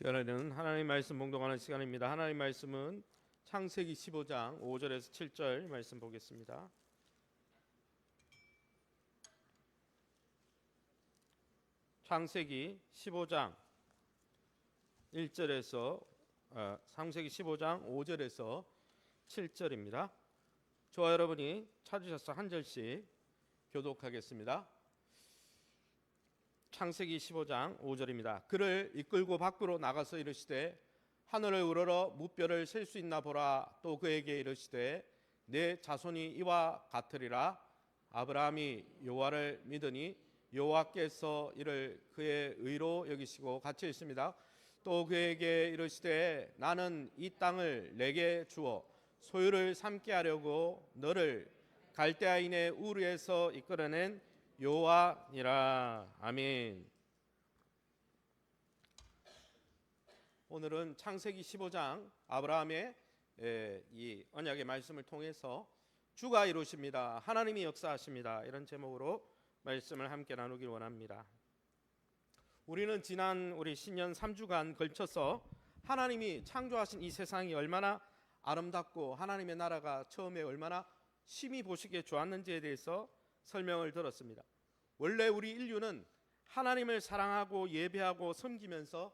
시간에는 하나님 말씀 봉독하는 시간입니다. 하나님 말씀은 창세기 15장 5절에서 7절 말씀 보겠습니다. 창세기 15장 1절에서 창세기 15장 5절에서 7절입니다. 저와 여러분이 찾으셔서 한 절씩 교독하겠습니다. 창세기 15장 5절입니다. 그를 이끌고 밖으로 나가서 이르시되 하늘을 우러러 무뼈를 셀 수 있나 보라. 또 그에게 이르시되 내 자손이 이와 같으리라. 아브라함이 여호와를 믿으니 여호와께서 이를 그의 의로 여기시고 같이 있습니다. 또 그에게 이르시되 나는 이 땅을 내게 주어 소유를 삼게 하려고 너를 갈대아인의 우르에서 이끌어낸 여호와니라. 아멘. 오늘은 창세기 15장 아브라함의 이 언약의 말씀을 통해서 주가 이루십니다, 하나님이 역사하십니다, 이런 제목으로 말씀을 함께 나누길 원합니다. 우리는 지난 우리 신년 3주간 걸쳐서 하나님이 창조하신 이 세상이 얼마나 아름답고 하나님의 나라가 처음에 얼마나 심히 보시기에 좋았는지에 대해서 설명을 들었습니다. 원래 우리 인류는 하나님을 사랑하고 예배하고 섬기면서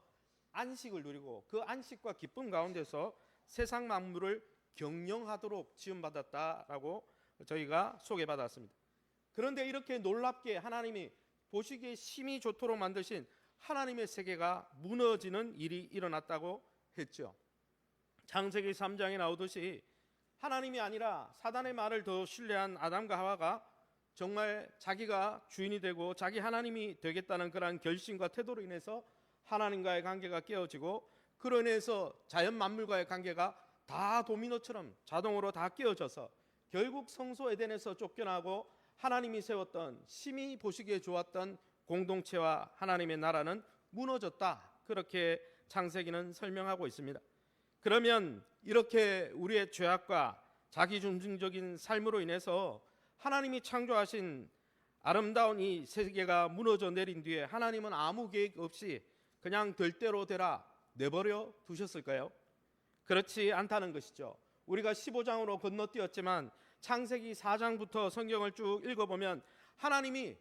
안식을 누리고 그 안식과 기쁨 가운데서 세상 만물을 경영하도록 지음받았다라고 저희가 소개받았습니다. 그런데 이렇게 놀랍게 하나님이 보시기에 심히 좋도록 만드신 하나님의 세계가 무너지는 일이 일어났다고 했죠. 창세기 3장에 나오듯이 하나님이 아니라 사단의 말을 더 신뢰한 아담과 하와가 정말 자기가 주인이 되고 자기 하나님이 되겠다는 그런 결심과 태도로 인해서 하나님과의 관계가 깨어지고 그로 인해서 자연 만물과의 관계가 다 도미노처럼 자동으로 다 깨어져서 결국 성소 에덴에서 쫓겨나고 하나님이 세웠던 심히 보시기에 좋았던 공동체와 하나님의 나라는 무너졌다, 그렇게 창세기는 설명하고 있습니다. 그러면 이렇게 우리의 죄악과 자기중심적인 삶으로 인해서 하나님이 창조하신 아름다운 이 세계가 무너져 내린 뒤에 하나님은 아무 계획 없이 그냥 될 대로 되라 내버려 두셨을까요? 그렇지 않다는 것이죠. 우리가 15장으로 건너뛰었지만 창세기 4장부터 성경을 쭉 읽어보면 하나님이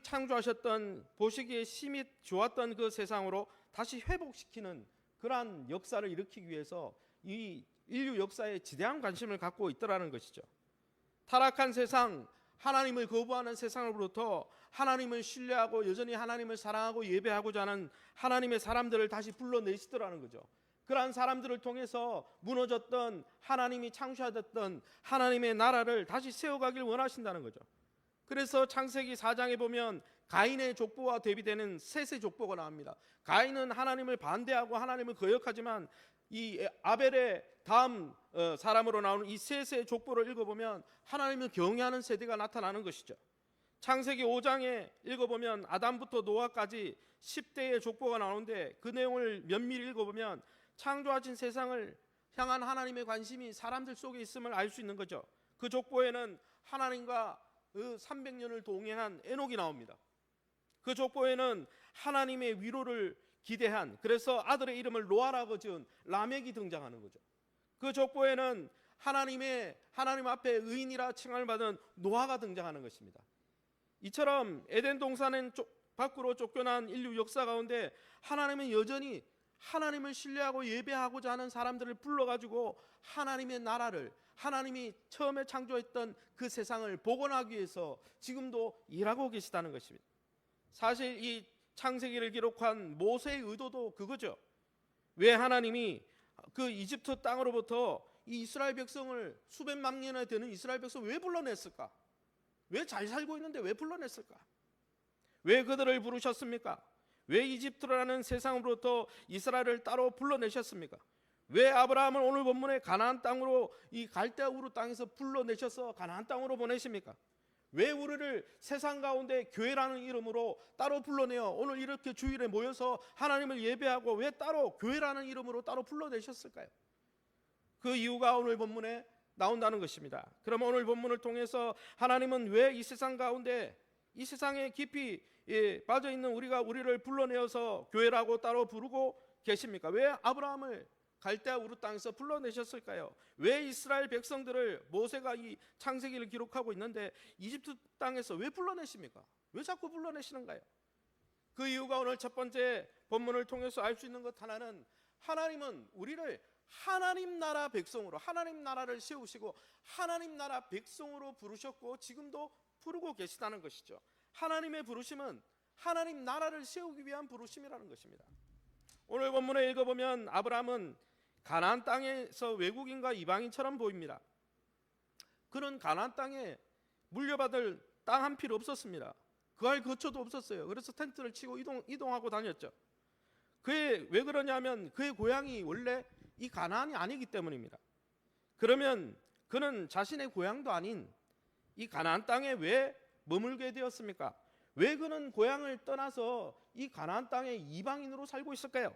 창조하셨던 보시기에 심히 좋았던 그 세상으로 다시 회복시키는 그러한 역사를 일으키기 위해서 이 인류 역사에 지대한 관심을 갖고 있더라는 것이죠. 타락한 세상, 하나님을 거부하는 세상으로부터 하나님을 신뢰하고 여전히 하나님을 사랑하고 예배하고자 하는 하나님의 사람들을 다시 불러내시더라는 거죠. 그러한 사람들을 통해서 무너졌던 하나님이 창조하셨던 하나님의 나라를 다시 세워가길 원하신다는 거죠. 그래서 창세기 4장에 보면 가인의 족보와 대비되는 셋의 족보가 나옵니다. 가인은 하나님을 반대하고 하나님을 거역하지만 이 아벨의 다음 사람으로 나오는 이 셋의 족보를 읽어보면 하나님을 경외하는 세대가 나타나는 것이죠. 창세기 5장에 읽어보면 아담부터 노아까지 10대의 족보가 나오는데 그 내용을 면밀히 읽어보면 창조하신 세상을 향한 하나님의 관심이 사람들 속에 있음을 알 수 있는 거죠. 그 족보에는 하나님과 300년을 동행한 에녹이 나옵니다. 그 족보에는 하나님의 위로를 기대한, 그래서 아들의 이름을 노아라고 지은 라멕이 등장하는 거죠. 그 족보에는 하나님 앞에 의인이라 칭함을 받은 노아가 등장하는 것입니다. 이처럼 에덴 동산은 밖으로 쫓겨난 인류 역사 가운데 하나님은 여전히 하나님을 신뢰하고 예배하고자 하는 사람들을 불러가지고 하나님의 나라를, 하나님이 처음에 창조했던 그 세상을 복원하기 위해서 지금도 일하고 계시다는 것입니다. 사실 이 창세기를 기록한 모세의 의도도 그거죠. 왜 하나님이 그 이집트 땅으로부터 이 이스라엘 백성을 수백만 년에 되는 이스라엘 백성을 왜 불러냈을까? 왜 잘 살고 있는데 왜 불러냈을까? 왜 그들을 부르셨습니까? 왜 이집트라는 세상으로부터 이스라엘을 따로 불러내셨습니까? 왜 아브라함을 오늘 본문에 가나안 땅으로 이 갈대아 우르 땅에서 불러내셔서 가나안 땅으로 보내십니까? 왜 우리를 세상 가운데 교회라는 이름으로 따로 불러내어 오늘 이렇게 주일에 모여서 하나님을 예배하고 왜 따로 교회라는 이름으로 따로 불러내셨을까요? 그 이유가 오늘 본문에 나온다는 것입니다. 그럼 오늘 본문을 통해서 하나님은 왜 이 세상 가운데 이 세상에 깊이 빠져 있는 우리를 불러내어서 교회라고 따로 부르고 계십니까? 왜 아브라함을 갈대아 우르 땅에서 불러내셨을까요? 왜 이스라엘 백성들을 모세가 이 창세기를 기록하고 있는데 이집트 땅에서 왜 불러내십니까? 왜 자꾸 불러내시는가요? 그 이유가 오늘 첫 번째 본문을 통해서 알 수 있는 것 하나는, 하나님은 우리를 하나님 나라 백성으로, 하나님 나라를 세우시고 하나님 나라 백성으로 부르셨고 지금도 부르고 계시다는 것이죠. 하나님의 부르심은 하나님 나라를 세우기 위한 부르심이라는 것입니다. 오늘 본문에 읽어보면 아브라함은 가나안 땅에서 외국인과 이방인처럼 보입니다. 그는 가나안 땅에 물려받을 땅 한 필요 없었습니다. 그할 거처도 없었어요. 그래서 텐트를 치고 이동하고 다녔죠. 그게 왜 그러냐면 그의 고향이 원래 이 가나안이 아니기 때문입니다. 그러면 그는 자신의 고향도 아닌 이 가나안 땅에 왜 머물게 되었습니까? 왜 그는 고향을 떠나서 이 가나안 땅에 이방인으로 살고 있을까요?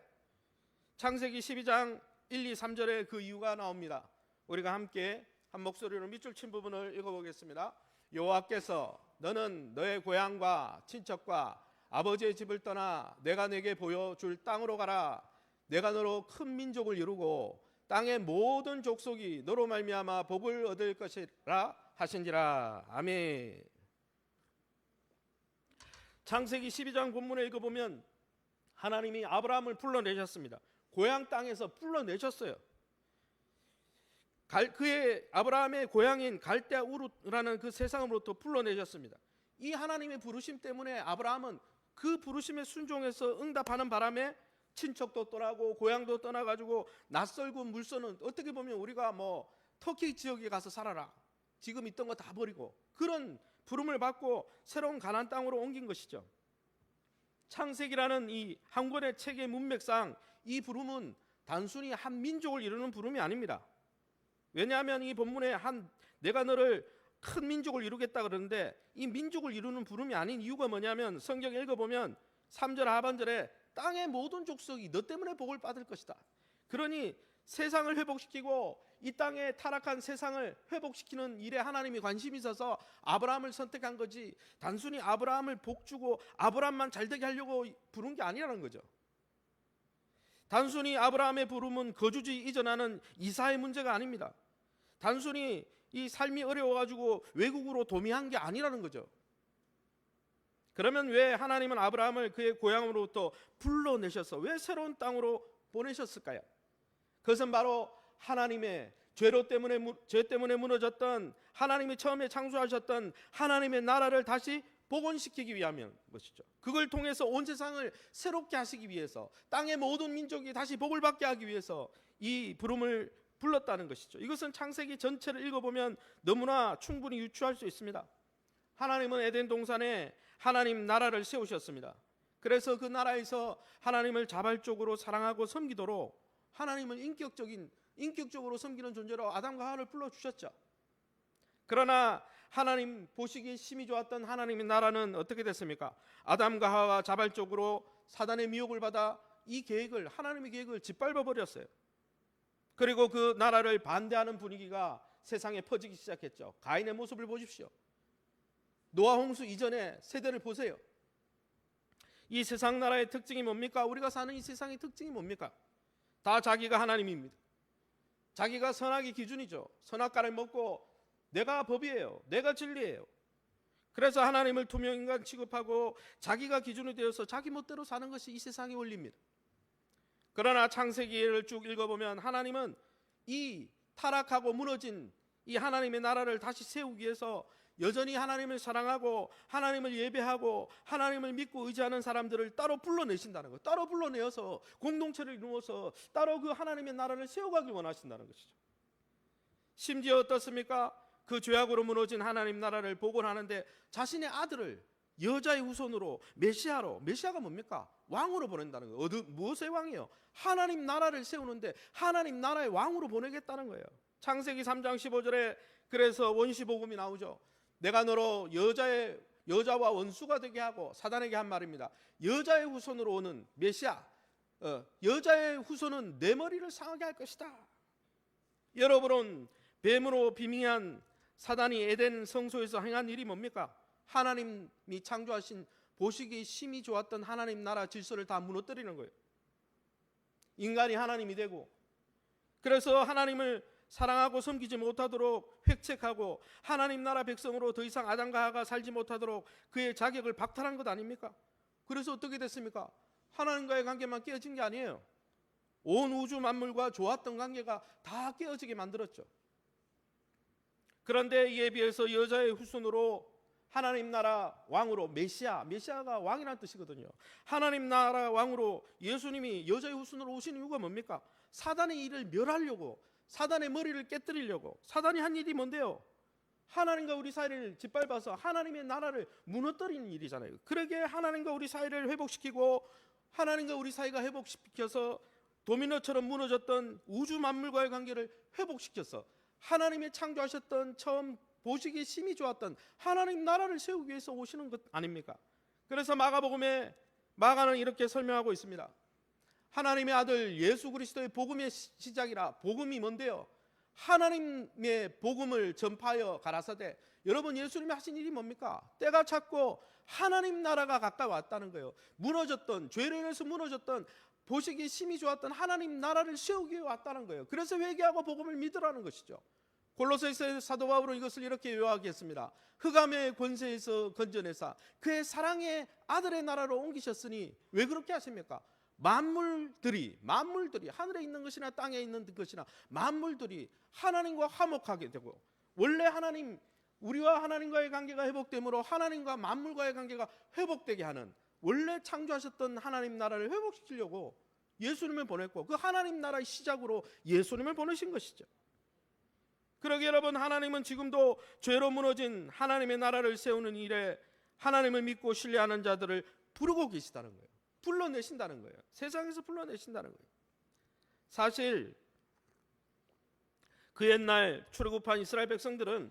창세기 12장 1, 2, 3절에 그 이유가 나옵니다. 우리가 함께 한 목소리로 밑줄 친 부분을 읽어보겠습니다. 여호와께서 너는 너의 고향과 친척과 아버지의 집을 떠나 내가 내게 보여줄 땅으로 가라. 내가 너로 큰 민족을 이루고 땅의 모든 족속이 너로 말미암아 복을 얻을 것이라 하신지라. 아멘. 창세기 12장 본문에 읽어보면 하나님이 아브라함을 불러내셨습니다. 고향 땅에서 불러내셨어요. 그의 아브라함의 고향인 갈대아 우르라는 그 세상으로부터 불러내셨습니다. 이 하나님의 부르심 때문에 아브라함은 그 부르심에 순종해서 응답하는 바람에 친척도 떠나고 고향도 떠나가지고 낯설고 물서는, 어떻게 보면 우리가 뭐 터키 지역에 가서 살아라, 지금 있던 거 다 버리고 그런 부름을 받고 새로운 가나안 땅으로 옮긴 것이죠. 창세기라는 이 한 권의 책의 문맥상 이 부름은 단순히 한 민족을 이루는 부름이 아닙니다. 왜냐하면 이 본문에 내가 너를 큰 민족을 이루겠다 그러는데 이 민족을 이루는 부름이 아닌 이유가 뭐냐면 성경 읽어보면 3절 하반절에 땅의 모든 족속이 너 때문에 복을 받을 것이다. 그러니 세상을 회복시키고 이 땅에 타락한 세상을 회복시키는 일에 하나님이 관심이 있어서 아브라함을 선택한 거지, 단순히 아브라함을 복주고 아브라함만 잘되게 하려고 부른 게 아니라는 거죠. 단순히 아브라함의 부름은 거주지 이전하는 이사의 문제가 아닙니다. 단순히 이 삶이 어려워가지고 외국으로 도미한 게 아니라는 거죠. 그러면 왜 하나님은 아브라함을 그의 고향으로부터 불러내셔서 왜 새로운 땅으로 보내셨을까요? 그것은 바로 하나님의 죄 때문에 무너졌던, 하나님이 처음에 창조하셨던 하나님의 나라를 다시 복원시키기 위함인 것이죠. 그걸 통해서 온 세상을 새롭게 하시기 위해서, 땅의 모든 민족이 다시 복을 받게 하기 위해서 이 부름을 불렀다는 것이죠. 이것은 창세기 전체를 읽어보면 너무나 충분히 유추할 수 있습니다. 하나님은 에덴 동산에 하나님 나라를 세우셨습니다. 그래서 그 나라에서 하나님을 자발적으로 사랑하고 섬기도록 하나님은 인격적으로 섬기는 존재로 아담과 하와를 불러주셨죠. 그러나 하나님 보시기에 심히 좋았던 하나님의 나라는 어떻게 됐습니까? 아담과 하와가 자발적으로 사단의 미혹을 받아 하나님의 계획을 짓밟아 버렸어요. 그리고 그 나라를 반대하는 분위기가 세상에 퍼지기 시작했죠. 가인의 모습을 보십시오. 노아 홍수 이전의 세대를 보세요. 이 세상 나라의 특징이 뭡니까? 우리가 사는 이 세상의 특징이 뭡니까? 다 자기가 하나님입니다. 자기가 선악의 기준이죠. 선악과를 먹고 내가 법이에요, 내가 진리예요. 그래서 하나님을 투명인간 취급하고 자기가 기준이 되어서 자기 멋대로 사는 것이 이 세상의 원리입니다. 그러나 창세기를 쭉 읽어보면 하나님은 이 타락하고 무너진 이 하나님의 나라를 다시 세우기 위해서 여전히 하나님을 사랑하고 하나님을 예배하고 하나님을 믿고 의지하는 사람들을 따로 불러내신다는 것, 따로 불러내어서 공동체를 이루어서 따로 그 하나님의 나라를 세워가길 원하신다는 것이죠. 심지어 어떻습니까? 그 죄악으로 무너진 하나님 나라를 복원하는데 자신의 아들을 여자의 후손으로 메시아가 뭡니까? 왕으로 보낸다는 거예요. 무엇의 왕이에요? 하나님 나라를 세우는데 하나님 나라의 왕으로 보내겠다는 거예요. 창세기 3장 15절에 그래서 원시복음이 나오죠. 내가 너로 여자와 원수가 되게 하고, 사단에게 한 말입니다. 여자의 후손으로 오는 메시아, 여자의 후손은 내 머리를 상하게 할 것이다. 여러분은 뱀으로 비밀한 사단이 에덴 성소에서 행한 일이 뭡니까? 하나님이 창조하신 보시기에 심히 좋았던 하나님 나라 질서를 다 무너뜨리는 거예요. 인간이 하나님이 되고, 그래서 하나님을 사랑하고 섬기지 못하도록 획책하고 하나님 나라 백성으로 더 이상 아담과 하와가 살지 못하도록 그의 자격을 박탈한 것 아닙니까? 그래서 어떻게 됐습니까? 하나님과의 관계만 깨어진 게 아니에요. 온 우주 만물과 좋았던 관계가 다 깨어지게 만들었죠. 그런데 이에 비해서 여자의 후손으로 하나님 나라 왕으로 메시아가 왕이라는 뜻이거든요. 하나님 나라 왕으로 예수님이 여자의 후손으로 오신 이유가 뭡니까? 사단의 일을 멸하려고, 사단의 머리를 깨뜨리려고. 사단이 한 일이 뭔데요? 하나님과 우리 사이를 짓밟아서 하나님의 나라를 무너뜨리는 일이잖아요. 그러게 하나님과 우리 사이를 회복시키고, 하나님과 우리 사이가 회복시켜서 도미노처럼 무너졌던 우주 만물과의 관계를 회복시켜서 하나님의 창조하셨던 처음 보시기에 심히 좋았던 하나님 나라를 세우기 위해서 오시는 것 아닙니까? 그래서 마가복음에 마가는 이렇게 설명하고 있습니다. 하나님의 아들 예수 그리스도의 복음의 시작이라. 복음이 뭔데요? 하나님의 복음을 전파하여 가라사대. 여러분, 예수님이 하신 일이 뭡니까? 때가 찼고 하나님 나라가 가까이 왔다는 거예요. 무너졌던, 죄로 인해서 무너졌던, 보시기 심히 좋았던 하나님 나라를 세우기 위해 왔다는 거예요. 그래서 회개하고 복음을 믿으라는 것이죠. 골로새서 사도 바울은 이것을 이렇게 요약했습니다. 흑암의 권세에서 건져내사 그의 사랑의 아들의 나라로 옮기셨으니. 왜 그렇게 하십니까? 만물들이 하늘에 있는 것이나 땅에 있는 것이나 만물들이 하나님과 화목하게 되고, 원래 하나님, 우리와 하나님과의 관계가 회복되므로 하나님과 만물과의 관계가 회복되게 하는, 원래 창조하셨던 하나님 나라를 회복시키려고 예수님을 보냈고, 그 하나님 나라의 시작으로 예수님을 보내신 것이죠. 그러게 여러분, 하나님은 지금도 죄로 무너진 하나님의 나라를 세우는 일에 하나님을 믿고 신뢰하는 자들을 부르고 계시다는 거예요. 불러내신다는 거예요. 세상에서 불러내신다는 거예요. 사실 그 옛날 출애굽한 이스라엘 백성들은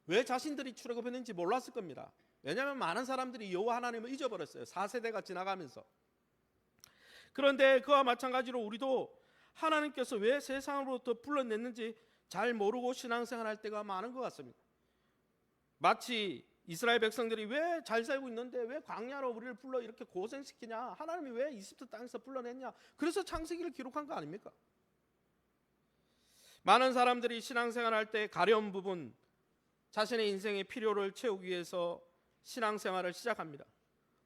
왜 자신들이 출애굽했는지 몰랐을 겁니다. 왜냐하면 많은 사람들이 여호와 하나님을 잊어버렸어요. 4세대가 지나가면서. 그런데 그와 마찬가지로 우리도 하나님께서 왜 세상으로부터 불러냈는지 잘 모르고 신앙생활할 때가 많은 것 같습니다. 마치 이스라엘 백성들이 왜 잘 살고 있는데 왜 광야로 우리를 불러 이렇게 고생시키냐, 하나님이 왜 이집트 땅에서 불러냈냐, 그래서 창세기를 기록한 거 아닙니까? 많은 사람들이 신앙생활할 때 가려운 부분, 자신의 인생의 필요를 채우기 위해서 신앙생활을 시작합니다.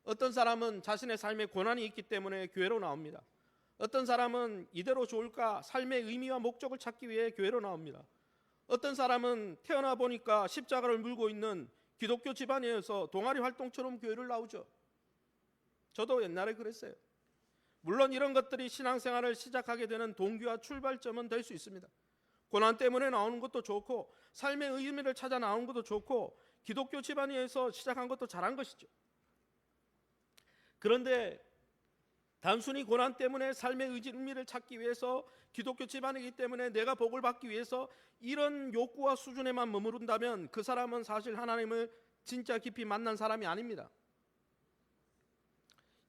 어떤 사람은 자신의 삶에 고난이 있기 때문에 교회로 나옵니다. 어떤 사람은 이대로 좋을까 삶의 의미와 목적을 찾기 위해 교회로 나옵니다. 어떤 사람은 태어나 보니까 십자가를 물고 있는 기독교 집안이어서 동아리 활동처럼 교회를 나오죠. 저도 옛날에 그랬어요. 물론 이런 것들이 신앙생활을 시작하게 되는 동기와 출발점은 될 수 있습니다. 고난 때문에 나오는 것도 좋고, 삶의 의미를 찾아 나오는 것도 좋고, 기독교 집안에서 시작한 것도 잘한 것이죠. 그런데 단순히 고난 때문에 삶의 의미를 찾기 위해서, 기독교 집안이기 때문에 내가 복을 받기 위해서 이런 욕구와 수준에만 머무른다면 그 사람은 사실 하나님을 진짜 깊이 만난 사람이 아닙니다.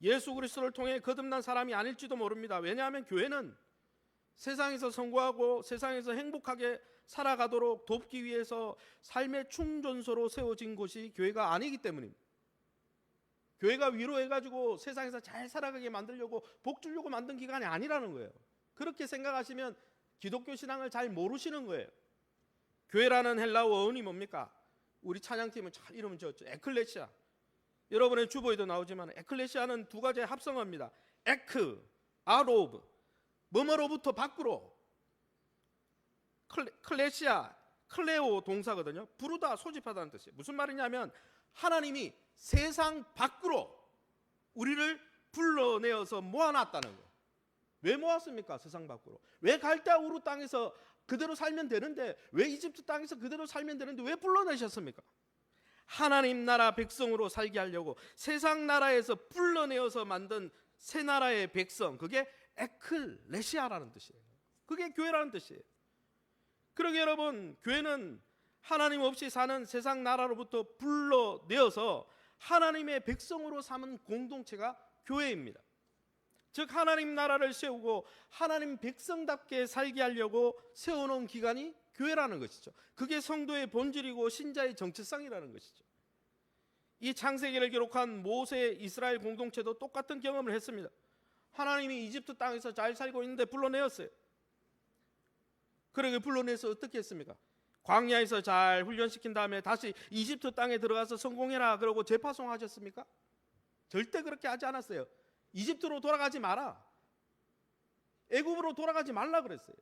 예수 그리스도를 통해 거듭난 사람이 아닐지도 모릅니다. 왜냐하면 교회는 세상에서 성공하고 세상에서 행복하게 살아가도록 돕기 위해서 삶의 충전소로 세워진 곳이 교회가 아니기 때문입니다. 교회가 위로해가지고 세상에서 잘 살아가게 만들려고 복 주려고 만든 기관이 아니라는 거예요. 그렇게 생각하시면 기독교 신앙을 잘 모르시는 거예요. 교회라는 헬라어 어원이 뭡니까? 우리 찬양팀은 잘 이름을 지었죠. 에클레시아. 여러분의 주보에도 나오지만 에클레시아는 두 가지의 합성어입니다. 에크, 아로브, 뭐뭐로부터 밖으로. 클레시아, 클레오 동사거든요. 부르다, 소집하다는 뜻이에요. 무슨 말이냐면 하나님이 세상 밖으로 우리를 불러내어서 모아놨다는 거예요. 왜 모았습니까? 세상 밖으로. 왜 갈대아 우루 땅에서 그대로 살면 되는데, 왜 이집트 땅에서 그대로 살면 되는데 왜 불러내셨습니까? 하나님 나라 백성으로 살게 하려고 세상 나라에서 불러내어서 만든 새 나라의 백성, 그게 에클레시아라는 뜻이에요. 그게 교회라는 뜻이에요. 그러게 여러분, 교회는 하나님 없이 사는 세상 나라로부터 불러내어서 하나님의 백성으로 삼은 공동체가 교회입니다. 즉 하나님 나라를 세우고 하나님 백성답게 살게 하려고 세워놓은 기관이 교회라는 것이죠. 그게 성도의 본질이고 신자의 정체성이라는 것이죠. 이 창세기를 기록한 모세 이스라엘 공동체도 똑같은 경험을 했습니다. 하나님이 이집트 땅에서 잘 살고 있는데 불러내었어요. 그러게 불러내서 어떻게 했습니까? 광야에서 잘 훈련시킨 다음에 다시 이집트 땅에 들어가서 성공해라 그러고 재파송하셨습니까? 절대 그렇게 하지 않았어요. 이집트로 돌아가지 마라, 애굽으로 돌아가지 말라 그랬어요.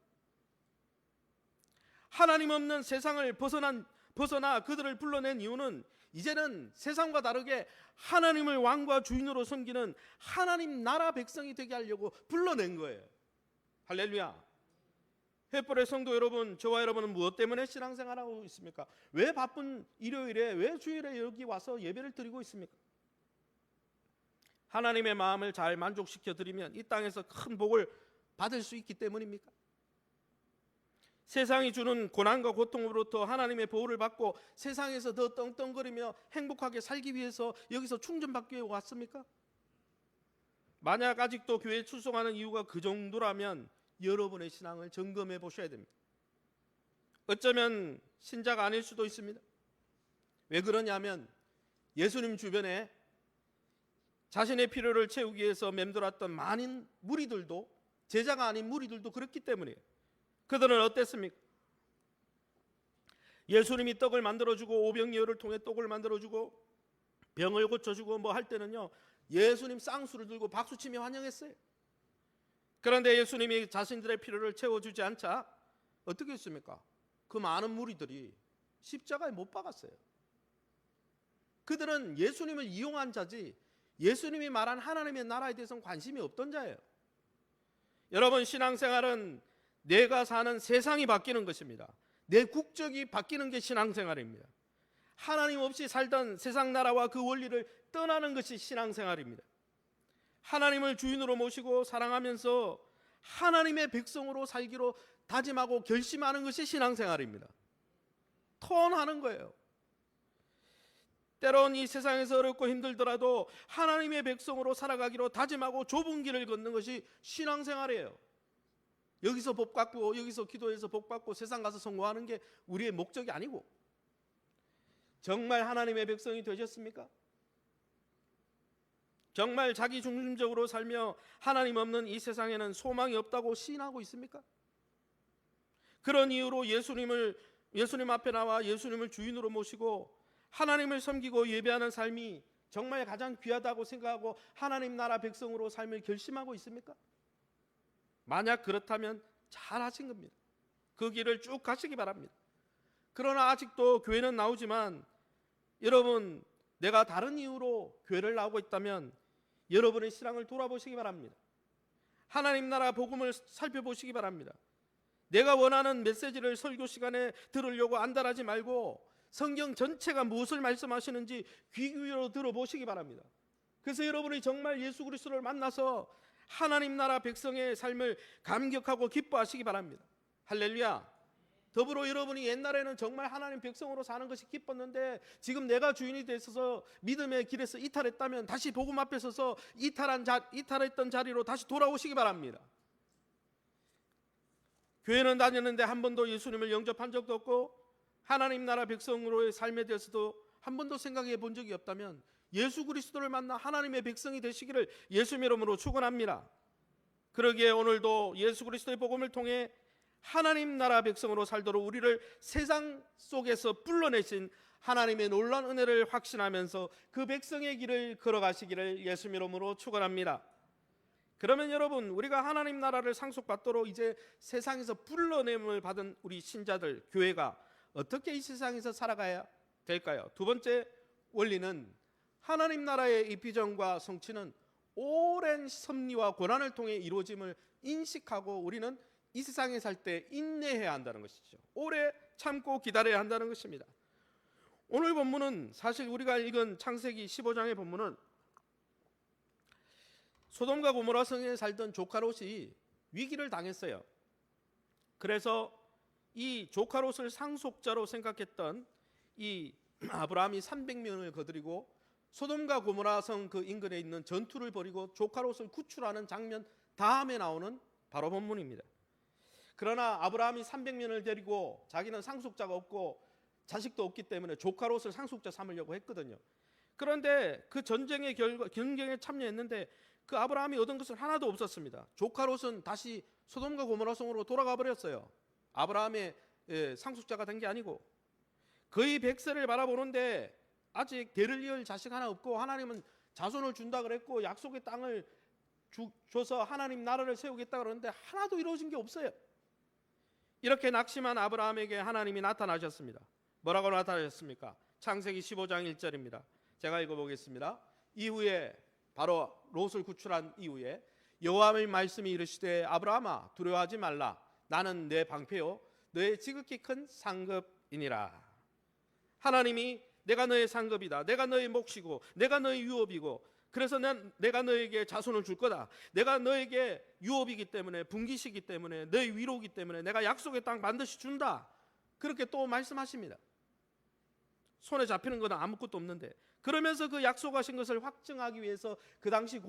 하나님 없는 세상을 벗어나 그들을 불러낸 이유는 이제는 세상과 다르게 하나님을 왕과 주인으로 섬기는 하나님 나라 백성이 되게 하려고 불러낸 거예요. 할렐루야. 횃불의 성도 여러분, 저와 여러분은 무엇 때문에 신앙생활하고 있습니까? 왜 바쁜 일요일에, 왜 주일에 여기 와서 예배를 드리고 있습니까? 하나님의 마음을 잘 만족시켜 드리면 이 땅에서 큰 복을 받을 수 있기 때문입니까? 세상이 주는 고난과 고통으로부터 하나님의 보호를 받고 세상에서 더 떵떵거리며 행복하게 살기 위해서 여기서 충전받기 위해 왔습니까? 만약 아직도 교회에 출석하는 이유가 그 정도라면 여러분의 신앙을 점검해 보셔야 됩니다. 어쩌면 신자가 아닐 수도 있습니다. 왜 그러냐면 예수님 주변에 자신의 필요를 채우기 위해서 맴돌았던 많은 무리들도, 제자가 아닌 무리들도 그렇기 때문이에요. 그들은 어땠습니까? 예수님이 떡을 만들어주고 오병이어를 통해 떡을 만들어주고 병을 고쳐주고 뭐 할 때는요, 예수님 쌍수를 들고 박수치며 환영했어요. 그런데 예수님이 자신들의 필요를 채워주지 않자 어떻게 했습니까? 그 많은 무리들이 십자가에 못 박았어요. 그들은 예수님을 이용한 자지 예수님이 말한 하나님의 나라에 대해서는 관심이 없던 자예요. 여러분, 신앙생활은 내가 사는 세상이 바뀌는 것입니다. 내 국적이 바뀌는 게 신앙생활입니다. 하나님 없이 살던 세상 나라와 그 원리를 떠나는 것이 신앙생활입니다. 하나님을 주인으로 모시고 사랑하면서 하나님의 백성으로 살기로 다짐하고 결심하는 것이 신앙생활입니다. 턴하는 거예요. 때론 이 세상에서 어렵고 힘들더라도 하나님의 백성으로 살아가기로 다짐하고 좁은 길을 걷는 것이 신앙생활이에요. 여기서 복 받고 여기서 기도해서 복 받고 세상 가서 성공하는 게 우리의 목적이 아니고, 정말 하나님의 백성이 되셨습니까? 정말 자기 중심적으로 살며 하나님 없는 이 세상에는 소망이 없다고 시인하고 있습니까? 그런 이유로 예수님 앞에 나와 예수님을 주인으로 모시고 하나님을 섬기고 예배하는 삶이 정말 가장 귀하다고 생각하고 하나님 나라 백성으로 삶을 결심하고 있습니까? 만약 그렇다면 잘하신 겁니다. 그 길을 쭉 가시기 바랍니다. 그러나 아직도 교회는 나오지만 여러분, 내가 다른 이유로 교회를 나오고 있다면 여러분의 신앙을 돌아보시기 바랍니다. 하나님 나라 복음을 살펴보시기 바랍니다. 내가 원하는 메시지를 설교 시간에 들으려고 안달하지 말고 성경 전체가 무엇을 말씀하시는지 귀 기울여 들어보시기 바랍니다. 그래서 여러분이 정말 예수 그리스도를 만나서 하나님 나라 백성의 삶을 감격하고 기뻐하시기 바랍니다. 할렐루야. 더불어 여러분이 옛날에는 정말 하나님 백성으로 사는 것이 기뻤는데 지금 내가 주인이 되어서 믿음의 길에서 이탈했다면 다시 복음 앞에 서서 이탈했던 자리로 다시 돌아오시기 바랍니다. 교회는 다녔는데 한 번도 예수님을 영접한 적도 없고 하나님 나라 백성으로의 삶에 대해서도 한 번도 생각해 본 적이 없다면 예수 그리스도를 만나 하나님의 백성이 되시기를 예수님 이름으로 축원합니다. 그러기에 오늘도 예수 그리스도의 복음을 통해 하나님 나라 백성으로 살도록 우리를 세상 속에서 불러내신 하나님의 놀라운 은혜를 확신하면서 그 백성의 길을 걸어가시기를 예수님 이름으로 축원합니다. 그러면 여러분, 우리가 하나님 나라를 상속받도록 이제 세상에서 불러냄을 받은 우리 신자들, 교회가 어떻게 이 세상에서 살아가야 될까요? 두 번째 원리는 하나님 나라의 이 비전과 성취는 오랜 섭리와 고난을 통해 이루어짐을 인식하고 우리는 이 세상에 살 때 인내해야 한다는 것이죠. 오래 참고 기다려야 한다는 것입니다. 오늘 본문은 사실 우리가 읽은 창세기 15장의 본문은 소돔과 고모라 성에 살던 조카 롯이 위기를 당했어요. 그래서 이 조카 롯을 상속자로 생각했던 이 아브라함이 300명을 거느리고 소돔과 고모라 성 그 인근에 있는 전투를 벌이고 조카 롯을 구출하는 장면 다음에 나오는 바로 본문입니다. 그러나 아브라함이 300명을 데리고 자기는 상속자가 없고 자식도 없기 때문에 조카 롯을 상속자 삼으려고 했거든요. 그런데 그 전쟁의 경쟁에 참여했는데 그 아브라함이 얻은 것은 하나도 없었습니다. 조카 롯은 다시 소돔과 고모라 성으로 돌아가 버렸어요. 아브라함의 상속자가 된 게 아니고 그의 백세를 바라보는데 아직 대를 이을 자식 하나 없고 하나님은 자손을 준다 그랬고 약속의 땅을 줘서 하나님 나라를 세우겠다 그러는데 하나도 이루어진 게 없어요. 이렇게 낙심한 아브라함에게 하나님이 나타나셨습니다. 뭐라고 나타나셨습니까? 창세기 15장 1절입니다. 제가 읽어보겠습니다. 이후에 바로 롯을 구출한 이후에 여호와의 말씀이 이르시되 아브라함아 두려워하지 말라. 나는 내 방패요 너의 지극히 큰 상급이니라. 하나님이 내가 너의 상급이다. 내가 너의 몫이고 내가 너의 유업이고 그래서 내가 너에게 자손을 줄 거다. 내가 너에게 유업이기 때문에 분기시기 때문에 너의 위로이기 때문에 내가 약속의 땅 반드시 준다. 그렇게 또 말씀하십니다. 손에 잡히는 건 아무것도 없는데 그러면서 그 약속하신 것을 확증하기 위해서 그 당시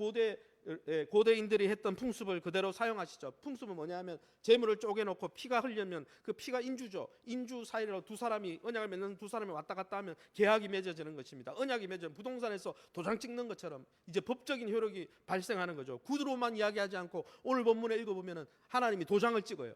고대인들이 했던 풍습을 그대로 사용하시죠. 풍습은 뭐냐면 재물을 쪼개놓고 피가 흘리면 그 피가 인주죠. 인주 사이로 두 사람이 언약을 맺는 두 사람이 왔다 갔다 하면 계약이 맺어지는 것입니다. 언약이 맺어지면 부동산에서 도장 찍는 것처럼 이제 법적인 효력이 발생하는 거죠. 구두로만 이야기하지 않고 오늘 본문에 읽어보면 하나님이 도장을 찍어요.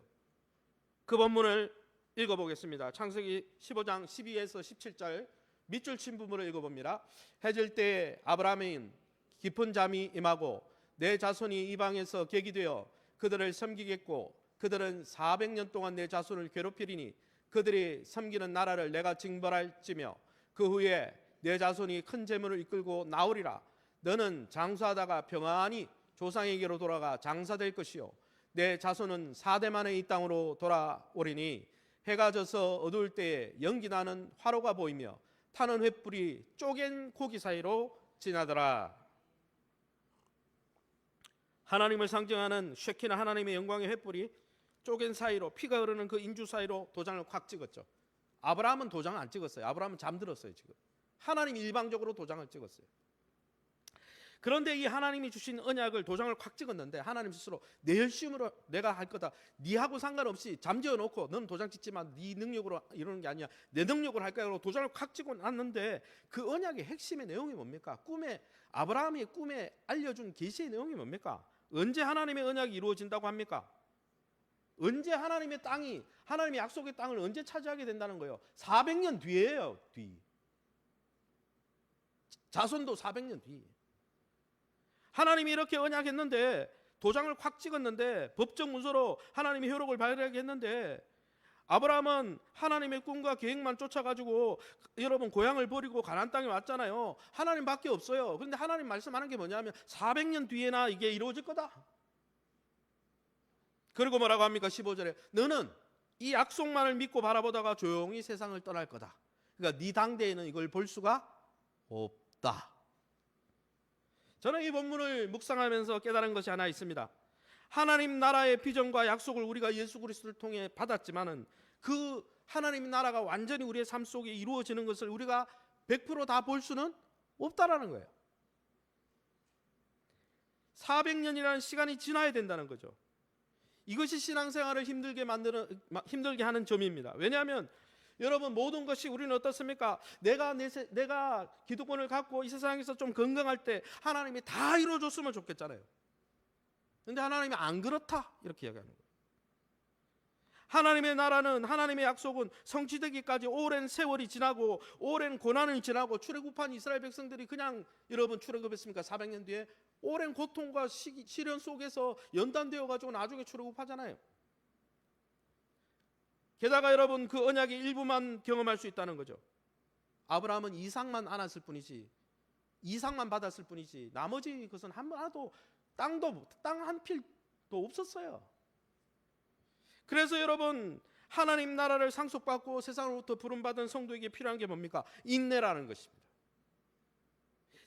그 본문을 읽어보겠습니다. 창세기 15장 12에서 17절 밑줄 친 부분을 읽어봅니다. 해질 때 아브라함은 깊은 잠이 임하고 내 자손이 이방에서 객이 되어 그들을 섬기겠고 그들은 400년 동안 내 자손을 괴롭히리니 그들이 섬기는 나라를 내가 징벌할지며 그 후에 내 자손이 큰 재물을 이끌고 나오리라. 너는 장수하다가 평안히 조상에게로 돌아가 장사될 것이요 내 자손은 4대 만에 이 땅으로 돌아오리니 해가 져서 어두울 때에 연기 나는 화로가 보이며 타는 횃불이 쪼갠 고기 사이로 지나더라. 하나님을 상징하는 쉐키나 하나님의 영광의 횃불이 쪼갠 사이로 피가 흐르는 그 인주 사이로 도장을 확 찍었죠. 아브라함은 도장을 안 찍었어요. 아브라함은 잠들었어요. 지금 하나님이 일방적으로 도장을 찍었어요. 그런데 이 하나님이 주신 언약을 도장을 확 찍었는데 하나님 스스로 내 열심으로 내가 할 거다. 네하고 상관없이 잠재워 놓고 너는 도장 찍지만 네 능력으로 이러는 게 아니야. 내 능력으로 할 거야. 그러고 도장을 확 찍어 놨는데 그 언약의 핵심의 내용이 뭡니까? 아브라함의 꿈에 알려준 계시의 내용이 뭡니까? 언제 하나님의 언약이 이루어진다고 합니까? 언제 하나님의 약속의 땅을 언제 차지하게 된다는 거예요? 400년 뒤에요. 자손도 400년 뒤. 하나님이 이렇게 언약했는데 도장을 확 찍었는데 법적 문서로 하나님의 효력을 발휘하게 했는데 아브라함은 하나님의 꿈과 계획만 쫓아가지고 여러분 고향을 버리고 가나안 땅에 왔잖아요. 하나님밖에 없어요. 그런데 하나님 말씀하는 게 뭐냐면 400년 뒤에나 이게 이루어질 거다. 그리고 뭐라고 합니까? 15절에 너는 이 약속만을 믿고 바라보다가 조용히 세상을 떠날 거다. 그러니까 네 당대에는 이걸 볼 수가 없다. 저는 이 본문을 묵상하면서 깨달은 것이 하나 있습니다. 하나님 나라의 비전과 약속을 우리가 예수 그리스도를 통해 받았지만은 그 하나님 나라가 완전히 우리의 삶 속에 이루어지는 것을 우리가 100% 다 볼 수는 없다라는 거예요. 400년이라는 시간이 지나야 된다는 거죠. 이것이 신앙생활을 힘들게 하는 점입니다. 왜냐하면 여러분 모든 것이 우리는 어떻습니까? 내가 기득권을 갖고 이 세상에서 좀 건강할 때 하나님이 다 이루어줬으면 좋겠잖아요. 그런데 하나님이 안 그렇다 이렇게 이야기하는 거예요. 하나님의 나라는 하나님의 약속은 성취되기까지 오랜 세월이 지나고 오랜 고난이 지나고 출애굽한 이스라엘 백성들이 그냥 여러분 출애굽했습니까? 400년 뒤에 오랜 고통과 시련 속에서 연단되어 가지고 나중에 출애굽하잖아요. 게다가 여러분 그 언약의 일부만 경험할 수 있다는 거죠. 아브라함은 이삭만 안았을 뿐이지 이삭만 받았을 뿐이지 나머지 것은 하나도 땅 한 필도 없었어요. 그래서 여러분 하나님 나라를 상속받고 세상으로부터 부름받은 성도에게 필요한 게 뭡니까? 인내라는 것입니다.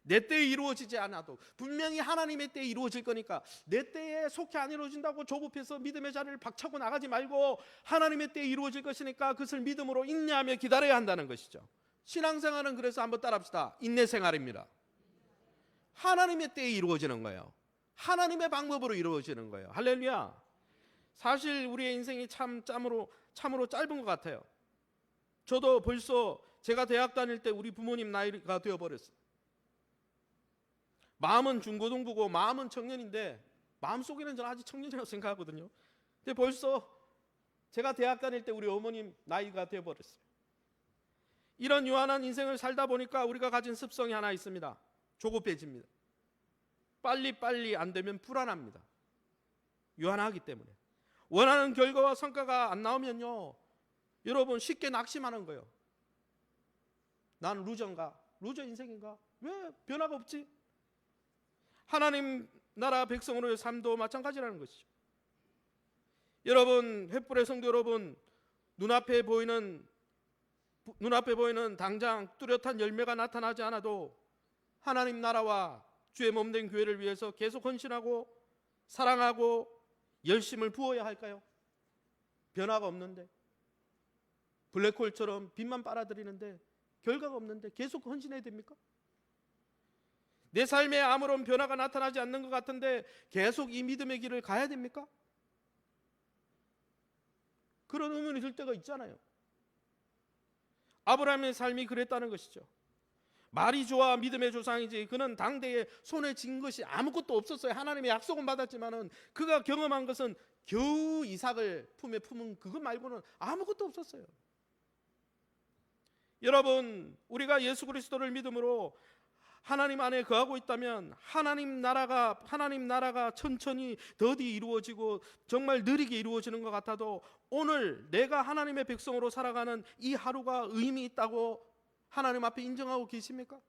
내 때에 이루어지지 않아도 분명히 하나님의 때에 이루어질 거니까 내 때에 속히 안 이루어진다고 조급해서 믿음의 자리를 박차고 나가지 말고 하나님의 때에 이루어질 것이니까 그것을 믿음으로 인내하며 기다려야 한다는 것이죠. 신앙생활은 그래서 한번 따라합시다. 인내생활입니다. 하나님의 때에 이루어지는 거예요. 하나님의 방법으로 이루어지는 거예요. 할렐루야. 사실 우리의 인생이 참으로 짧은 것 같아요. 저도 벌써 제가 대학 다닐 때 우리 부모님 나이가 되어버렸어요. 마음은 중고등부고 마음은 청년인데 마음속에는 저는 아직 청년이라고 생각하거든요. 근데 벌써 제가 대학 다닐 때 우리 어머님 나이가 되어버렸어요. 이런 유한한 인생을 살다 보니까 우리가 가진 습성이 하나 있습니다. 조급해집니다. 빨리빨리 안 되면 불안합니다. 유한하기 때문에. 원하는 결과와 성과가 안 나오면요, 여러분 쉽게 낙심하는 거예요. 난 루저인가? 루저 인생인가? 왜 변화가 없지? 하나님 나라 백성으로의 삶도 마찬가지라는 것이죠. 여러분, 횃불의 성도 여러분, 눈앞에 보이는 당장 뚜렷한 열매가 나타나지 않아도 하나님 나라와 주의 몸된 교회를 위해서 계속 헌신하고 사랑하고 열심을 부어야 할까요? 변화가 없는데, 블랙홀처럼 빛만 빨아들이는데 결과가 없는데 계속 헌신해야 됩니까? 내 삶에 아무런 변화가 나타나지 않는 것 같은데 계속 이 믿음의 길을 가야 됩니까? 그런 의문이 들 때가 있잖아요. 아브라함의 삶이 그랬다는 것이죠. 말이 좋아 믿음의 조상이지, 그는 당대에 손에 쥔 것이 아무것도 없었어요. 하나님의 약속은 받았지만은 그가 경험한 것은 겨우 이삭을 품에 품은 그것 말고는 아무것도 없었어요. 여러분, 우리가 예수 그리스도를 믿음으로 하나님 안에 거하고 있다면 하나님 나라가 천천히 더디 이루어지고 정말 느리게 이루어지는 것 같아도 오늘 내가 하나님의 백성으로 살아가는 이 하루가 의미 있다고 하나님 앞에 인정하고 계십니까?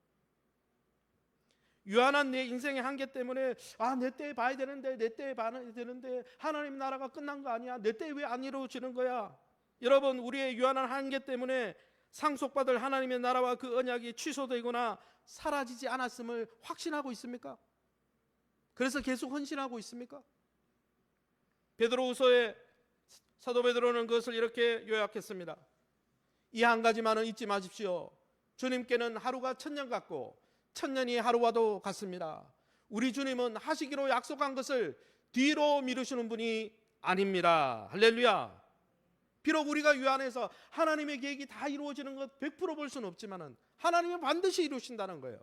유한한 내 인생의 한계 때문에 내 때에 봐야 되는데, 내 때에 봐야 되는데 하나님 나라가 끝난 거 아니야? 내 때에 왜 안 이루어지는 거야? 여러분, 우리의 유한한 한계 때문에 상속받을 하나님의 나라와 그 언약이 취소되거나 사라지지 않았음을 확신하고 있습니까? 그래서 계속 헌신하고 있습니까? 베드로후서에 사도 베드로는 그것을 이렇게 요약했습니다. 이 한 가지만은 잊지 마십시오. 주님께는 하루가 천년 같고 천년이 하루와도 같습니다. 우리 주님은 하시기로 약속한 것을 뒤로 미루시는 분이 아닙니다. 할렐루야. 비록 우리가 유한해서 하나님의 계획이 다 이루어지는 것 100% 볼 수는 없지만 하나님은 반드시 이루신다는 거예요.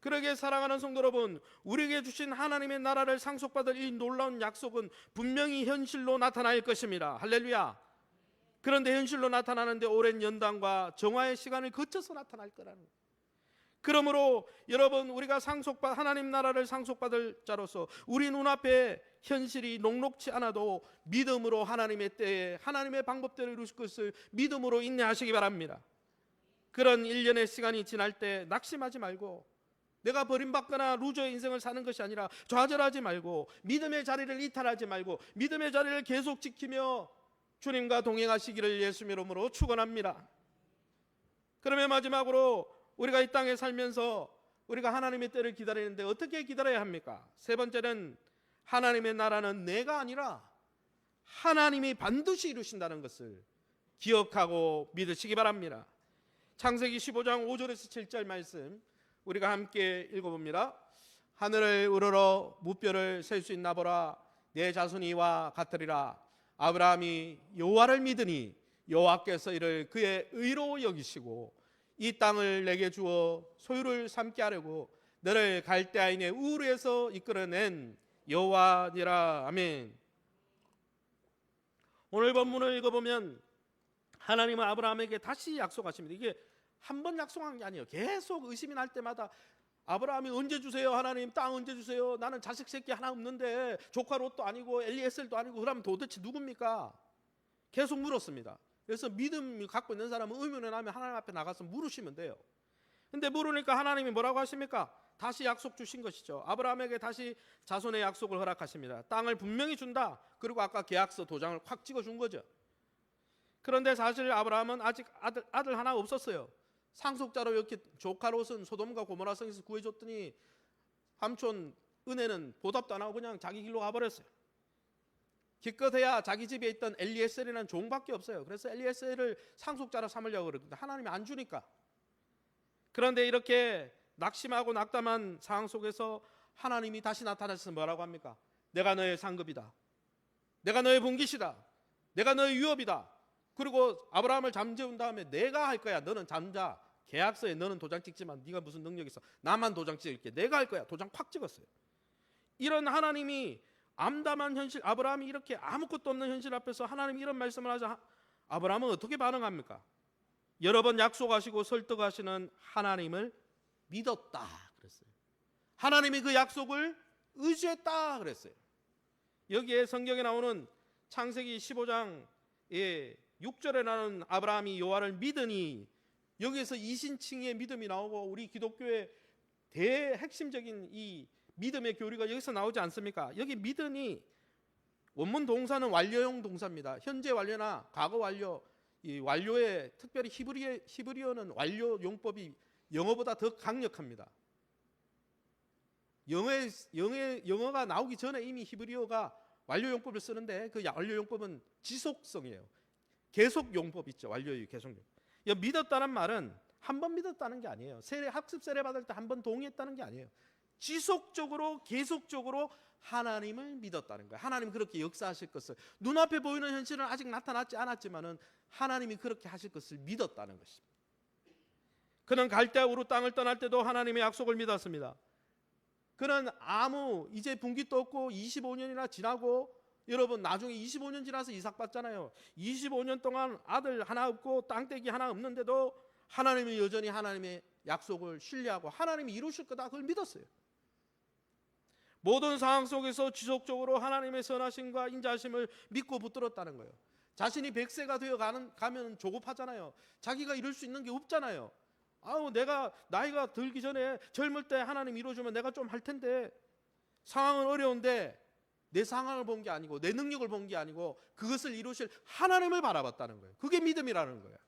그러기에 사랑하는 성도 여러분, 우리에게 주신 하나님의 나라를 상속받을 이 놀라운 약속은 분명히 현실로 나타날 것입니다. 할렐루야. 그런데 현실로 나타나는데 오랜 연단과 정화의 시간을 거쳐서 나타날 거라는 거예요. 그러므로 여러분, 우리가 하나님 나라를 상속받을 자로서 우리 눈앞에 현실이 녹록치 않아도 믿음으로 하나님의 때에 하나님의 방법대로 이루실 것을 믿음으로 인내하시기 바랍니다. 그런 1년의 시간이 지날 때 낙심하지 말고, 내가 버림받거나 루저의 인생을 사는 것이 아니라 좌절하지 말고, 믿음의 자리를 이탈하지 말고 믿음의 자리를 계속 지키며 주님과 동행하시기를 예수님 이름으로 축원합니다. 그러면 마지막으로 우리가 이 땅에 살면서 우리가 하나님의 때를 기다리는데 어떻게 기다려야 합니까? 세 번째는 하나님의 나라는 내가 아니라 하나님이 반드시 이루신다는 것을 기억하고 믿으시기 바랍니다. 창세기 15장 5절에서 7절 말씀 우리가 함께 읽어봅니다. 하늘을 우러러 무뼈를 셀 수 있나 보라. 내 자손이 이와 같으리라. 아브라함이 여호와를 믿으니 여호와께서 이를 그의 의로 여기시고 이 땅을 내게 주어 소유를 삼게 하려고 너를 갈대아인의 우르에서 이끌어낸 여호와니라. 아멘. 오늘 본문을 읽어보면 하나님은 아브라함에게 다시 약속하십니다. 이게 한 번 약속한 게 아니에요. 계속 의심이 날 때마다 아브라함이 언제 주세요? 하나님 땅 언제 주세요? 나는 자식 새끼 하나 없는데 조카 롯도 아니고 엘리에셀도 아니고 그러면 도대체 누굽니까? 계속 물었습니다. 그래서 믿음이 갖고 있는 사람은 의문이 나면 하나님 앞에 나가서 물으시면 돼요. 근데 물으니까 하나님이 뭐라고 하십니까? 다시 약속 주신 것이죠. 아브라함에게 다시 자손의 약속을 허락하십니다. 땅을 분명히 준다. 그리고 아까 계약서 도장을 확 찍어준 거죠. 그런데 사실 아브라함은 아직 아들 하나 없었어요. 상속자로 이렇게 조카 롯은 소돔과 고모라 성에서 구해줬더니 삼촌 은혜는 보답도 안 하고 그냥 자기 길로 가버렸어요. 기껏해야 자기 집에 있던 엘리에셀이라는 종밖에 없어요. 그래서 엘리에셀을 상속자로 삼으려고 그러는데 하나님이 안 주니까. 그런데 이렇게 낙심하고 낙담한 상황 속에서 하나님이 다시 나타나셔서 뭐라고 합니까? 내가 너의 상급이다. 내가 너의 분깃이다. 내가 너의 유업이다. 그리고 아브라함을 잠재운 다음에 내가 할 거야. 너는 잠자. 계약서에 너는 도장 찍지만 네가 무슨 능력 있어? 나만 도장 찍을게. 내가 할 거야. 도장 콱 찍었어요. 이런 하나님이 암담한 현실, 아브라함이 이렇게 아무것도 없는 현실 앞에서 하나님이 이런 말씀을 하자 아브라함은 어떻게 반응합니까? 여러 번 약속하시고 설득하시는 하나님을 믿었다 그랬어요. 하나님이 그 약속을 의지했다 그랬어요. 여기에 성경에 나오는 창세기 15장 6절에 나오는 아브라함이 여호와를 믿으니, 여기에서 이신칭의 믿음이 나오고 우리 기독교의 대핵심적인 이 믿음의 교리가 여기서 나오지 않습니까? 여기 믿으니 원문 동사는 완료형 동사입니다. 현재 완료나 과거 완료, 이 완료의 특별히 히브리어는 완료 용법이 영어보다 더 강력합니다. 영어가 나오기 전에 이미 히브리어가 완료 용법을 쓰는데 그 완료 용법은 지속성이에요. 계속 용법 있죠. 완료의 계속 용법. 믿었다는 말은 한 번 믿었다는 게 아니에요. 학습 세례 받을 때 한 번 동의했다는 게 아니에요. 지속적으로 계속적으로 하나님을 믿었다는 거예요. 하나님 그렇게 역사하실 것을, 눈앞에 보이는 현실은 아직 나타나지 않았지만은 하나님이 그렇게 하실 것을 믿었다는 것입니다. 그는 갈대아 우르 땅을 떠날 때도 하나님의 약속을 믿었습니다. 그는 이제 분깃도 없고 25년이나 지나고, 여러분 나중에 25년 지나서 이삭 받잖아요. 25년 동안 아들 하나 없고 땅떼기 하나 없는데도 하나님이 여전히 하나님의 약속을 신뢰하고 하나님이 이루실 거다, 그걸 믿었어요. 모든 상황 속에서 지속적으로 하나님의 선하심과 인자하심을 믿고 붙들었다는 거예요. 자신이 100세가 되어 가면 조급하잖아요. 자기가 이룰 수 있는 게 없잖아요. 내가 나이가 들기 전에 젊을 때 하나님 이루어주면 내가 좀 할 텐데, 상황은 어려운데 내 상황을 본 게 아니고 내 능력을 본 게 아니고 그것을 이루실 하나님을 바라봤다는 거예요. 그게 믿음이라는 거예요.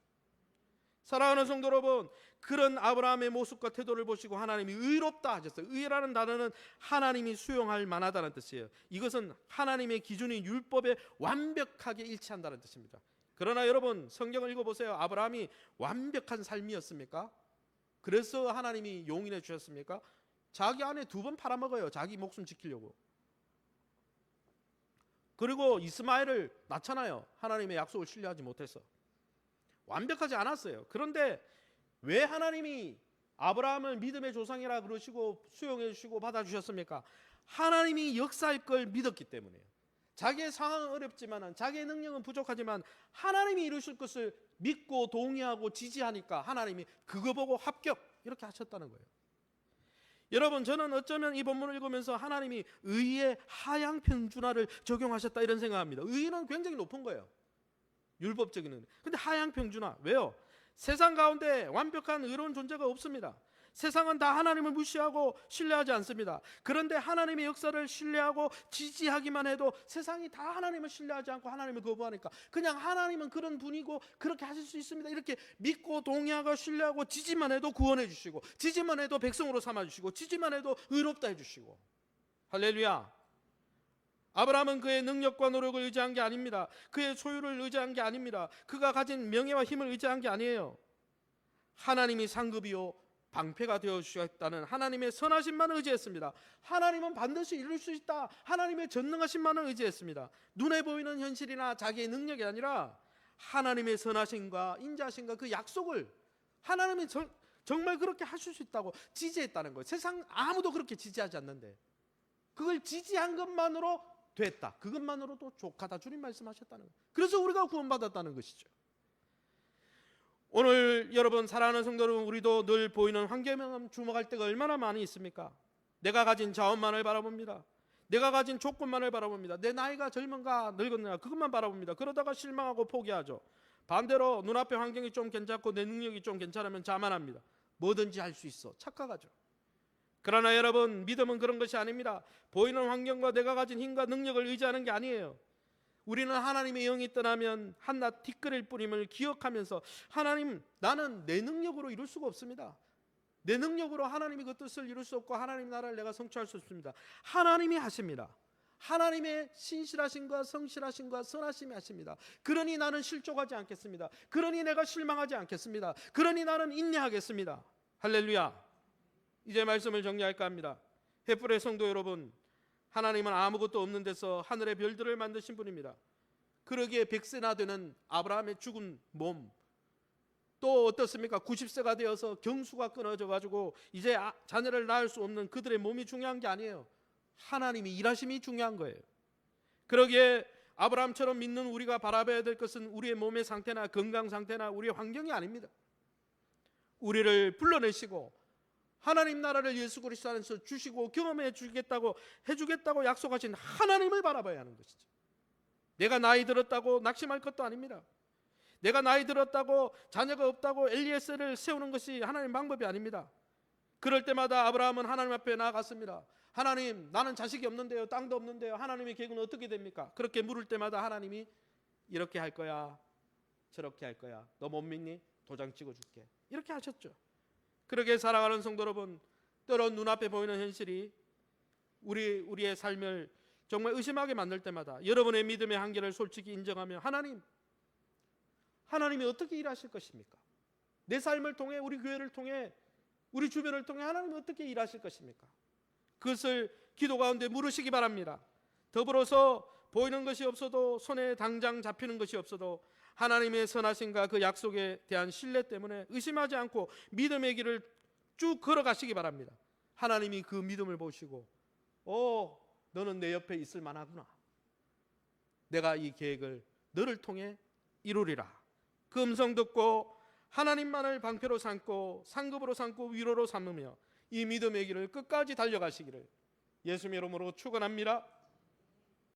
사랑하는 성도 여러분, 그런 아브라함의 모습과 태도를 보시고 하나님이 의롭다 하셨어요. 의라는 단어는 하나님이 수용할 만하다는 뜻이에요. 이것은 하나님의 기준인 율법에 완벽하게 일치한다는 뜻입니다. 그러나 여러분, 성경을 읽어보세요. 아브라함이 완벽한 삶이었습니까? 그래서 하나님이 용인해 주셨습니까? 자기 아내 2번 팔아먹어요. 자기 목숨 지키려고. 그리고 이스마엘을 낳잖아요. 하나님의 약속을 신뢰하지 못해서. 완벽하지 않았어요. 그런데 왜 하나님이 아브라함을 믿음의 조상이라 그러시고 수용해 주시고 받아주셨습니까? 하나님이 역사할 걸 믿었기 때문이에요. 자기의 상황은 어렵지만, 자기의 능력은 부족하지만 하나님이 이루실 것을 믿고 동의하고 지지하니까 하나님이 그거 보고 합격, 이렇게 하셨다는 거예요. 여러분, 저는 어쩌면 이 본문을 읽으면서 하나님이 의의 하향 평준화를 적용하셨다 이런 생각합니다. 의는 굉장히 높은 거예요. 율법적인 의. 근데 하향 평준화, 왜요? 세상 가운데 완벽한 의로운 존재가 없습니다. 세상은 다 하나님을 무시하고 신뢰하지 않습니다. 그런데 하나님의 역사를 신뢰하고 지지하기만 해도 세상이 다 하나님을 신뢰하지 않고 하나님을 거부하니까 그냥 하나님은 그런 분이고 그렇게 하실 수 있습니다, 이렇게 믿고 동의하고 신뢰하고 지지만 해도 구원해 주시고, 지지만 해도 백성으로 삼아 주시고, 지지만 해도 의롭다 해 주시고. 할렐루야. 아브라함은 그의 능력과 노력을 의지한 게 아닙니다. 그의 소유를 의지한 게 아닙니다. 그가 가진 명예와 힘을 의지한 게 아니에요. 하나님이 상급이요 방패가 되어주셨다는 하나님의 선하심만 의지했습니다. 하나님은 반드시 이룰 수 있다, 하나님의 전능하심만을 의지했습니다. 눈에 보이는 현실이나 자기의 능력이 아니라 하나님의 선하심과 인자하심과 그 약속을 하나님이 정말 그렇게 하실 수 있다고 지지했다는 거예요. 세상 아무도 그렇게 지지하지 않는데 그걸 지지한 것만으로 됐다, 그것만으로도 족하다, 주님 말씀하셨다는 거예요. 그래서 우리가 구원받았다는 것이죠. 오늘 여러분, 사랑하는 성도 여러분, 우리도 늘 보이는 환경에만 주목할 때가 얼마나 많이 있습니까? 내가 가진 자원만을 바라봅니다. 내가 가진 조건만을 바라봅니다. 내 나이가 젊은가 늙었는가 그것만 바라봅니다. 그러다가 실망하고 포기하죠. 반대로 눈앞의 환경이 좀 괜찮고 내 능력이 좀 괜찮으면 자만합니다. 뭐든지 할 수 있어, 착각하죠. 그러나 여러분, 믿음은 그런 것이 아닙니다. 보이는 환경과 내가 가진 힘과 능력을 의지하는 게 아니에요. 우리는 하나님의 영이 떠나면 한낱 티끌일 뿐임을 기억하면서, 하나님, 나는 내 능력으로 이룰 수가 없습니다. 내 능력으로 하나님이 그 뜻을 이룰 수 없고 하나님 나라를 내가 성취할 수 없습니다. 하나님이 하십니다. 하나님의 신실하심과 성실하심과 선하심이 하십니다. 그러니 나는 실족하지 않겠습니다. 그러니 내가 실망하지 않겠습니다. 그러니 나는 인내하겠습니다. 할렐루야. 이제 말씀을 정리할까 합니다. 햇불의 성도 여러분, 하나님은 아무것도 없는 데서 하늘의 별들을 만드신 분입니다. 그러기에 100세나 되는 아브라함의 죽은 몸, 또 어떻습니까? 90세가 되어서 경수가 끊어져 가지고 이제 자녀를 낳을 수 없는 그들의 몸이 중요한 게 아니에요. 하나님이 일하심이 중요한 거예요. 그러기에 아브라함처럼 믿는 우리가 바라봐야 될 것은 우리의 몸의 상태나 건강 상태나 우리의 환경이 아닙니다. 우리를 불러내시고 하나님 나라를 예수 그리스도 안에서 주시고 경험해 주겠다고 해주겠다고 약속하신 하나님을 바라봐야 하는 것이죠. 내가 나이 들었다고 낙심할 것도 아닙니다. 내가 나이 들었다고 자녀가 없다고 엘리에셀을 세우는 것이 하나님의 방법이 아닙니다. 그럴 때마다 아브라함은 하나님 앞에 나아갔습니다. 하나님, 나는 자식이 없는데요, 땅도 없는데요, 하나님의 계획은 어떻게 됩니까? 그렇게 물을 때마다 하나님이 이렇게 할 거야, 저렇게 할 거야, 너 못 믿니? 도장 찍어줄게, 이렇게 하셨죠. 그렇게 살아가는 성도 여러분, 때론 눈앞에 보이는 현실이 우리의 삶을 정말 의심하게 만들 때마다 여러분의 믿음의 한계를 솔직히 인정하며 하나님이 어떻게 일하실 것입니까? 내 삶을 통해, 우리 교회를 통해, 우리 주변을 통해 하나님이 어떻게 일하실 것입니까? 그것을 기도 가운데 물으시기 바랍니다. 더불어서 보이는 것이 없어도, 손에 당장 잡히는 것이 없어도 하나님의 선하심과 그 약속에 대한 신뢰 때문에 의심하지 않고 믿음의 길을 쭉 걸어가시기 바랍니다. 하나님이 그 믿음을 보시고 너는 내 옆에 있을 만하구나, 내가 이 계획을 너를 통해 이루리라. 그 음성 듣고 하나님만을 방패로 삼고 상급으로 삼고 위로로 삼으며 이 믿음의 길을 끝까지 달려가시기를 예수님의 이름으로 축원합니다.